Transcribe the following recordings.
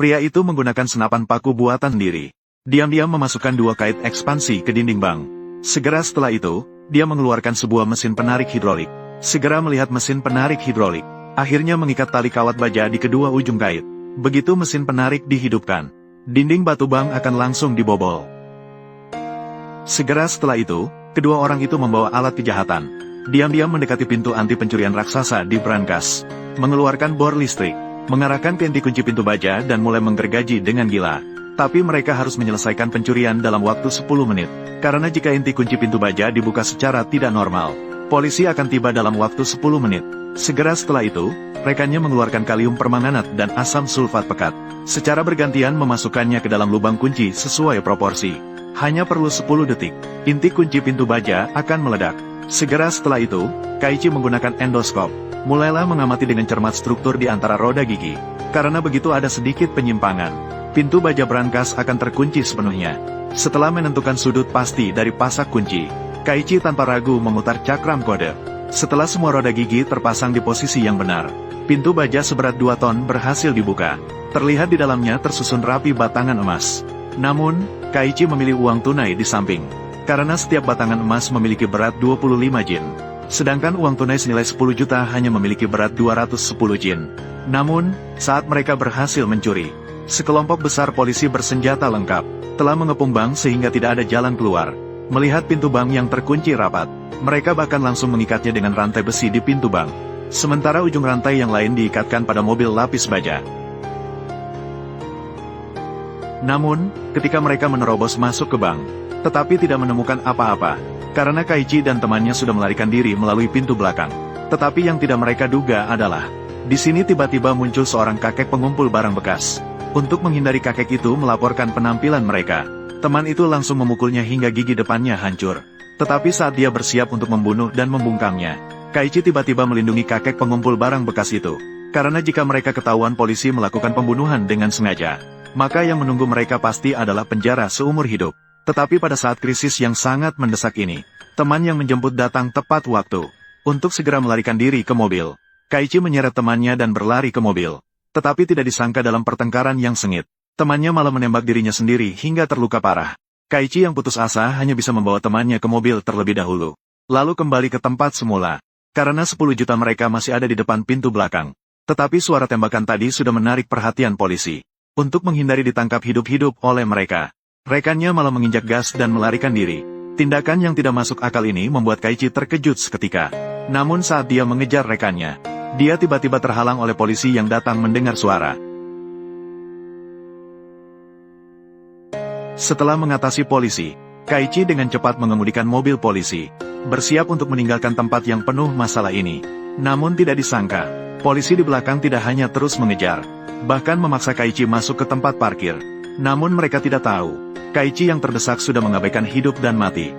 Pria itu menggunakan senapan paku buatan sendiri. Diam-diam memasukkan 2 kait ekspansi ke dinding bank. Segera setelah itu, dia mengeluarkan sebuah mesin penarik hidrolik. Segera melihat mesin penarik hidrolik, akhirnya mengikat tali kawat baja di kedua ujung kait. Begitu mesin penarik dihidupkan, dinding batu bank akan langsung dibobol. Segera setelah itu, kedua orang itu membawa alat kejahatan. Diam-diam mendekati pintu anti pencurian raksasa di brankas, mengeluarkan bor listrik, mengarahkan ke inti kunci pintu baja dan mulai menggergaji dengan gila. Tapi mereka harus menyelesaikan pencurian dalam waktu 10 menit. Karena jika inti kunci pintu baja dibuka secara tidak normal, polisi akan tiba dalam waktu 10 menit. Segera setelah itu, rekannya mengeluarkan kalium permanganat dan asam sulfat pekat. Secara bergantian memasukkannya ke dalam lubang kunci sesuai proporsi. Hanya perlu 10 detik, inti kunci pintu baja akan meledak. Segera setelah itu, Kaichi menggunakan endoskop. Mulailah mengamati dengan cermat struktur di antara roda gigi. Karena begitu ada sedikit penyimpangan, pintu baja brankas akan terkunci sepenuhnya. Setelah menentukan sudut pasti dari pasak kunci, Kaichi tanpa ragu memutar cakram kode. Setelah semua roda gigi terpasang di posisi yang benar, pintu baja seberat 2 ton berhasil dibuka. Terlihat di dalamnya tersusun rapi batangan emas. Namun, Kaichi memilih uang tunai di samping. Karena setiap batangan emas memiliki berat 25 jin. Sedangkan uang tunai senilai 10 juta hanya memiliki berat 210 jin. Namun, saat mereka berhasil mencuri, sekelompok besar polisi bersenjata lengkap telah mengepung bank sehingga tidak ada jalan keluar. Melihat pintu bank yang terkunci rapat, mereka bahkan langsung mengikatnya dengan rantai besi di pintu bank. Sementara ujung rantai yang lain diikatkan pada mobil lapis baja. Namun, ketika mereka menerobos masuk ke bank, tetapi tidak menemukan apa-apa, karena Kaichi dan temannya sudah melarikan diri melalui pintu belakang. Tetapi yang tidak mereka duga adalah, di sini tiba-tiba muncul seorang kakek pengumpul barang bekas. Untuk menghindari kakek itu melaporkan penampilan mereka, teman itu langsung memukulnya hingga gigi depannya hancur. Tetapi saat dia bersiap untuk membunuh dan membungkamnya, Kaichi tiba-tiba melindungi kakek pengumpul barang bekas itu. Karena jika mereka ketahuan polisi melakukan pembunuhan dengan sengaja, maka yang menunggu mereka pasti adalah penjara seumur hidup. Tetapi pada saat krisis yang sangat mendesak ini, teman yang menjemput datang tepat waktu. Untuk segera melarikan diri ke mobil, Kaichi menyeret temannya dan berlari ke mobil. Tetapi tidak disangka dalam pertengkaran yang sengit, temannya malah menembak dirinya sendiri hingga terluka parah. Kaichi yang putus asa hanya bisa membawa temannya ke mobil terlebih dahulu, lalu kembali ke tempat semula. Karena 10 juta mereka masih ada di depan pintu belakang. Tetapi suara tembakan tadi sudah menarik perhatian polisi. Untuk menghindari ditangkap hidup-hidup oleh mereka, rekannya malah menginjak gas dan melarikan diri. Tindakan yang tidak masuk akal ini membuat Kaichi terkejut seketika. Namun saat dia mengejar rekannya, dia tiba-tiba terhalang oleh polisi yang datang mendengar suara. Setelah mengatasi polisi, Kaichi dengan cepat mengemudikan mobil polisi, bersiap untuk meninggalkan tempat yang penuh masalah ini. Namun tidak disangka, polisi di belakang tidak hanya terus mengejar, bahkan memaksa Kaichi masuk ke tempat parkir. Namun mereka tidak tahu, Kaichi yang terdesak sudah mengabaikan hidup dan mati.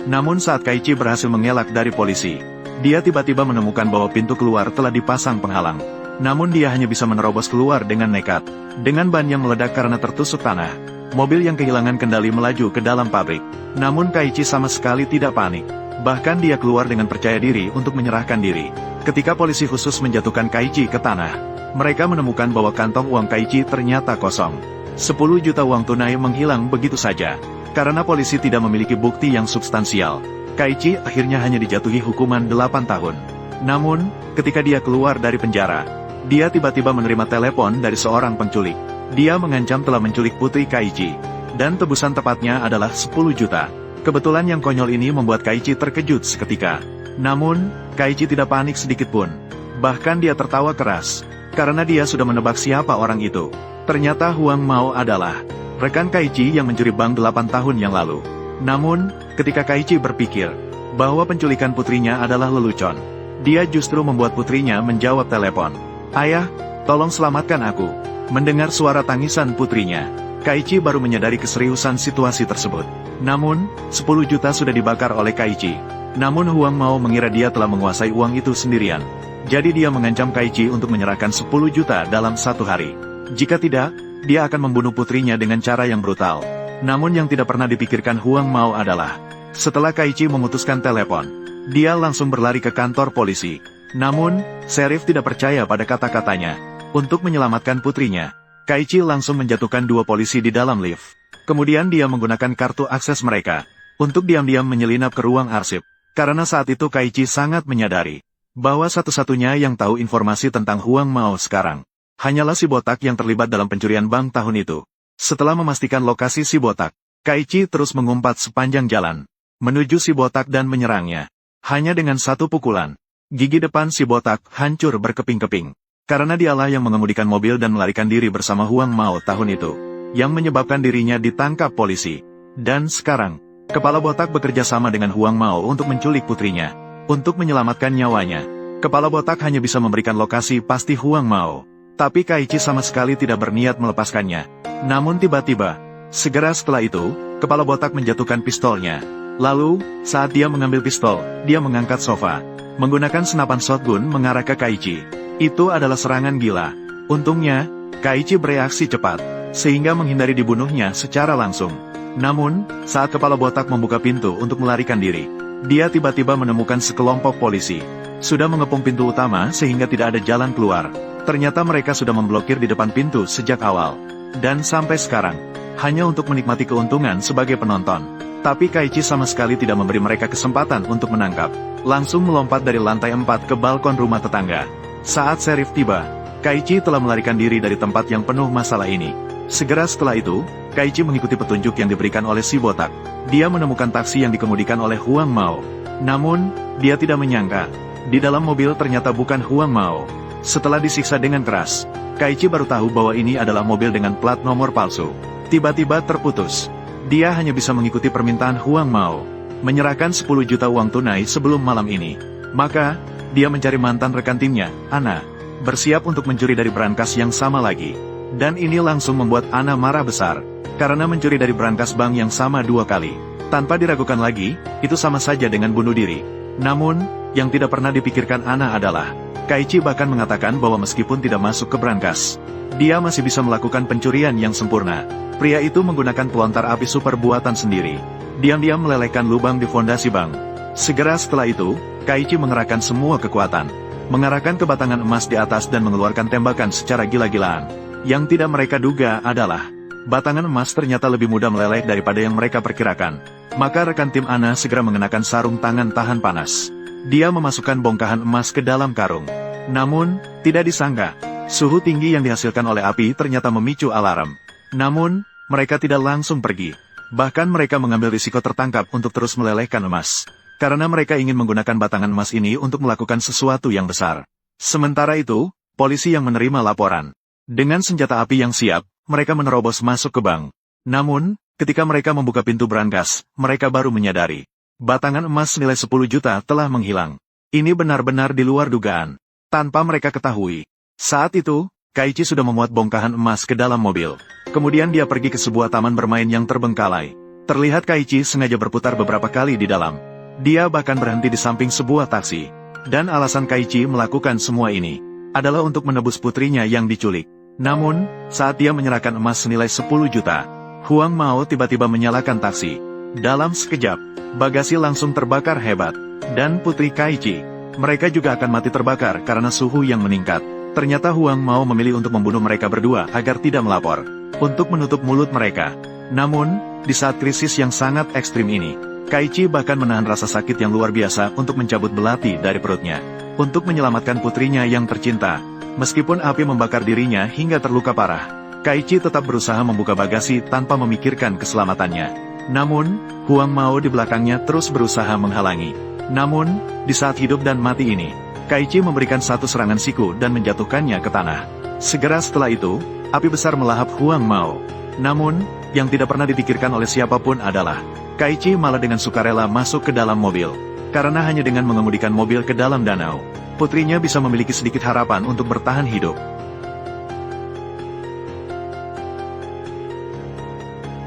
Namun saat Kaichi berhasil mengelak dari polisi, dia tiba-tiba menemukan bahwa pintu keluar telah dipasang penghalang. Namun dia hanya bisa menerobos keluar dengan nekat. Dengan ban yang meledak karena tertusuk tanah, mobil yang kehilangan kendali melaju ke dalam pabrik. Namun Kaichi sama sekali tidak panik. Bahkan dia keluar dengan percaya diri untuk menyerahkan diri. Ketika polisi khusus menjatuhkan Kaichi ke tanah, mereka menemukan bahwa kantong uang Kaichi ternyata kosong. 10 juta uang tunai menghilang begitu saja. Karena polisi tidak memiliki bukti yang substansial, Kaichi akhirnya hanya dijatuhi hukuman 8 tahun. Namun, ketika dia keluar dari penjara, dia tiba-tiba menerima telepon dari seorang penculik. Dia mengancam telah menculik putri Kaichi, dan tebusan tepatnya adalah 10 juta. Kebetulan yang konyol ini membuat Kaichi terkejut seketika. Namun, Kaichi tidak panik sedikit pun. Bahkan dia tertawa keras, karena dia sudah menebak siapa orang itu. Ternyata Huang Mao adalah rekan Kaichi yang mencuri bank 8 tahun yang lalu. Namun, ketika Kaichi berpikir bahwa penculikan putrinya adalah lelucon, dia justru membuat putrinya menjawab telepon. "Ayah, tolong selamatkan aku." Mendengar suara tangisan putrinya, Kaichi baru menyadari keseriusan situasi tersebut. Namun, 10 juta sudah dibakar oleh Kaichi. Namun Huang Mao mengira dia telah menguasai uang itu sendirian. Jadi dia mengancam Kaichi untuk menyerahkan 10 juta dalam 1 hari. Jika tidak, dia akan membunuh putrinya dengan cara yang brutal. Namun yang tidak pernah dipikirkan Huang Mao adalah, setelah Kaichi memutuskan telepon, dia langsung berlari ke kantor polisi. Namun, Sheriff tidak percaya pada kata-katanya. Untuk menyelamatkan putrinya, Kaichi langsung menjatuhkan dua polisi di dalam lift. Kemudian dia menggunakan kartu akses mereka untuk diam-diam menyelinap ke ruang arsip. Karena saat itu Kaichi sangat menyadari bahwa satu-satunya yang tahu informasi tentang Huang Mao sekarang hanyalah si botak yang terlibat dalam pencurian bank tahun itu. Setelah memastikan lokasi si botak, Kaichi terus mengumpat sepanjang jalan menuju si botak dan menyerangnya. Hanya dengan satu pukulan, gigi depan si botak hancur berkeping-keping. Karena dialah yang mengemudikan mobil dan melarikan diri bersama Huang Mao tahun itu, yang menyebabkan dirinya ditangkap polisi. Dan sekarang, kepala botak bekerja sama dengan Huang Mao untuk menculik putrinya. Untuk menyelamatkan nyawanya, kepala botak hanya bisa memberikan lokasi pasti Huang Mao. Tapi Kaichi sama sekali tidak berniat melepaskannya. Namun tiba-tiba, segera setelah itu, kepala botak menjatuhkan pistolnya. Lalu, saat dia mengambil pistol, dia mengangkat sofa, menggunakan senapan shotgun mengarah ke Kaichi. Itu adalah serangan gila. Untungnya, Kaichi bereaksi cepat, sehingga menghindari dibunuhnya secara langsung. Namun, saat kepala botak membuka pintu untuk melarikan diri, dia tiba-tiba menemukan sekelompok polisi sudah mengepung pintu utama sehingga tidak ada jalan keluar. Ternyata mereka sudah memblokir di depan pintu sejak awal. Dan sampai sekarang, hanya untuk menikmati keuntungan sebagai penonton. Tapi Kaichi sama sekali tidak memberi mereka kesempatan untuk menangkap. Langsung melompat dari lantai 4 ke balkon rumah tetangga. Saat Sheriff tiba, Kaichi telah melarikan diri dari tempat yang penuh masalah ini. Segera setelah itu, Kaichi mengikuti petunjuk yang diberikan oleh si botak. Dia menemukan taksi yang dikemudikan oleh Huang Mao. Namun, dia tidak menyangka, di dalam mobil ternyata bukan Huang Mao. Setelah disiksa dengan keras, Kaichi baru tahu bahwa ini adalah mobil dengan plat nomor palsu. Tiba-tiba terputus. Dia hanya bisa mengikuti permintaan Huang Mao, menyerahkan 10 juta uang tunai sebelum malam ini. Maka, dia mencari mantan rekan timnya, Ana, bersiap untuk mencuri dari brankas yang sama lagi. Dan ini langsung membuat Ana marah besar, karena mencuri dari brankas bank yang sama 2 kali. Tanpa diragukan lagi, itu sama saja dengan bunuh diri. Namun, yang tidak pernah dipikirkan Ana adalah, Kaichi bahkan mengatakan bahwa meskipun tidak masuk ke brankas, dia masih bisa melakukan pencurian yang sempurna. Pria itu menggunakan pelontar api super buatan sendiri. Diam-diam melelehkan lubang di fondasi bank. Segera setelah itu, Kaichi mengerahkan semua kekuatan, mengarahkan ke batangan emas di atas dan mengeluarkan tembakan secara gila-gilaan. Yang tidak mereka duga adalah, batangan emas ternyata lebih mudah meleleh daripada yang mereka perkirakan. Maka rekan tim Ana segera mengenakan sarung tangan tahan panas. Dia memasukkan bongkahan emas ke dalam karung. Namun, tidak disangka, suhu tinggi yang dihasilkan oleh api ternyata memicu alarm. Namun, mereka tidak langsung pergi. Bahkan mereka mengambil risiko tertangkap untuk terus melelehkan emas. Karena mereka ingin menggunakan batangan emas ini untuk melakukan sesuatu yang besar. Sementara itu, polisi yang menerima laporan, dengan senjata api yang siap, mereka menerobos masuk ke bank. Namun, ketika mereka membuka pintu brankas, mereka baru menyadari, batangan emas senilai 10 juta telah menghilang. Ini benar-benar di luar dugaan. Tanpa mereka ketahui. Saat itu, Kaichi sudah memuat bongkahan emas ke dalam mobil. Kemudian dia pergi ke sebuah taman bermain yang terbengkalai. Terlihat Kaichi sengaja berputar beberapa kali di dalam. Dia bahkan berhenti di samping sebuah taksi. Dan alasan Kaichi melakukan semua ini adalah untuk menebus putrinya yang diculik. Namun, saat dia menyerahkan emas senilai 10 juta, Huang Mao tiba-tiba menyalakan taksi. Dalam sekejap, bagasi langsung terbakar hebat. Dan putri Kaichi, mereka juga akan mati terbakar karena suhu yang meningkat. Ternyata Huang Mao memilih untuk membunuh mereka berdua agar tidak melapor, untuk menutup mulut mereka. Namun, di saat krisis yang sangat ekstrim ini, Kaichi bahkan menahan rasa sakit yang luar biasa untuk mencabut belati dari perutnya. Untuk menyelamatkan putrinya yang tercinta. Meskipun api membakar dirinya hingga terluka parah, Kaichi tetap berusaha membuka bagasi tanpa memikirkan keselamatannya. Namun, Huang Mao di belakangnya terus berusaha menghalangi. Namun, di saat hidup dan mati ini, Kaichi memberikan satu serangan siku dan menjatuhkannya ke tanah. Segera setelah itu, api besar melahap Huang Mao. Namun, yang tidak pernah dipikirkan oleh siapapun adalah, Kaichi malah dengan sukarela masuk ke dalam mobil. Karena hanya dengan mengemudikan mobil ke dalam danau, putrinya bisa memiliki sedikit harapan untuk bertahan hidup.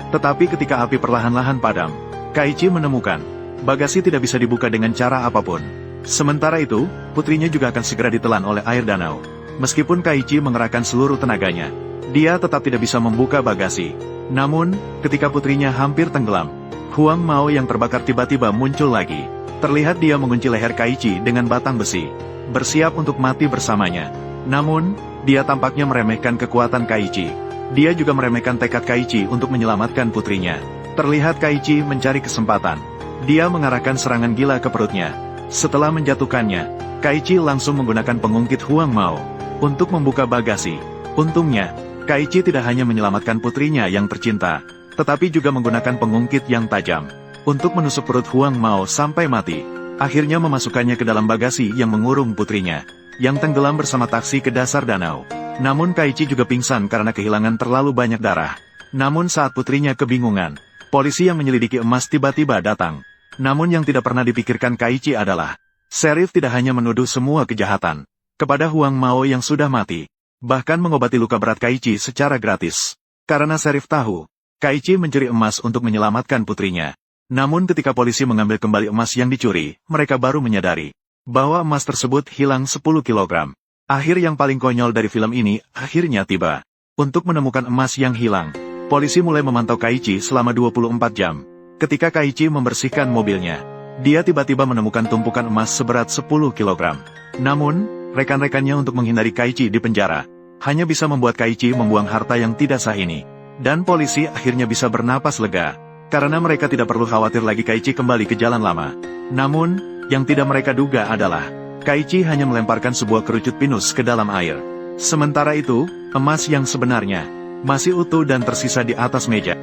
Tetapi ketika api perlahan-lahan padam, Kaichi menemukan, bagasi tidak bisa dibuka dengan cara apapun. Sementara itu, putrinya juga akan segera ditelan oleh air danau. Meskipun Kaichi mengerahkan seluruh tenaganya, dia tetap tidak bisa membuka bagasi. Namun, ketika putrinya hampir tenggelam, Huang Mao yang terbakar tiba-tiba muncul lagi. Terlihat dia mengunci leher Kaichi dengan batang besi. bersiap untuk mati bersamanya. Namun, dia tampaknya meremehkan kekuatan Kaichi. Dia juga meremehkan tekad Kaichi untuk menyelamatkan putrinya. Terlihat Kaichi mencari kesempatan. Dia mengarahkan serangan gila ke perutnya. Setelah menjatuhkannya, Kaichi langsung menggunakan pengungkit Huang Mao untuk membuka bagasi. Untungnya, Kaichi tidak hanya menyelamatkan putrinya yang tercinta, tetapi juga menggunakan pengungkit yang tajam untuk menusuk perut Huang Mao sampai mati. Akhirnya memasukkannya ke dalam bagasi yang mengurung putrinya, yang tenggelam bersama taksi ke dasar danau. Namun Kaichi juga pingsan karena kehilangan terlalu banyak darah. Namun saat putrinya kebingungan, polisi yang menyelidiki emas tiba-tiba datang. Namun yang tidak pernah dipikirkan Kaichi adalah, Sheriff tidak hanya menuduh semua kejahatan kepada Huang Mao yang sudah mati, bahkan mengobati luka berat Kaichi secara gratis. Karena Sheriff tahu, Kaichi mencuri emas untuk menyelamatkan putrinya. Namun ketika polisi mengambil kembali emas yang dicuri, mereka baru menyadari bahwa emas tersebut hilang 10 kilogram. Akhir yang paling konyol dari film ini akhirnya tiba. Untuk menemukan emas yang hilang, polisi mulai memantau Kaichi selama 24 jam. Ketika Kaichi membersihkan mobilnya, dia tiba-tiba menemukan tumpukan emas seberat 10 kilogram. Namun, rekan-rekannya untuk menghindari Kaichi di penjara, hanya bisa membuat Kaichi membuang harta yang tidak sah ini. Dan polisi akhirnya bisa bernapas lega, karena mereka tidak perlu khawatir lagi Kaichi kembali ke jalan lama. Namun, yang tidak mereka duga adalah, Kaichi hanya melemparkan sebuah kerucut pinus ke dalam air. Sementara itu, emas yang sebenarnya masih utuh dan tersisa di atas meja.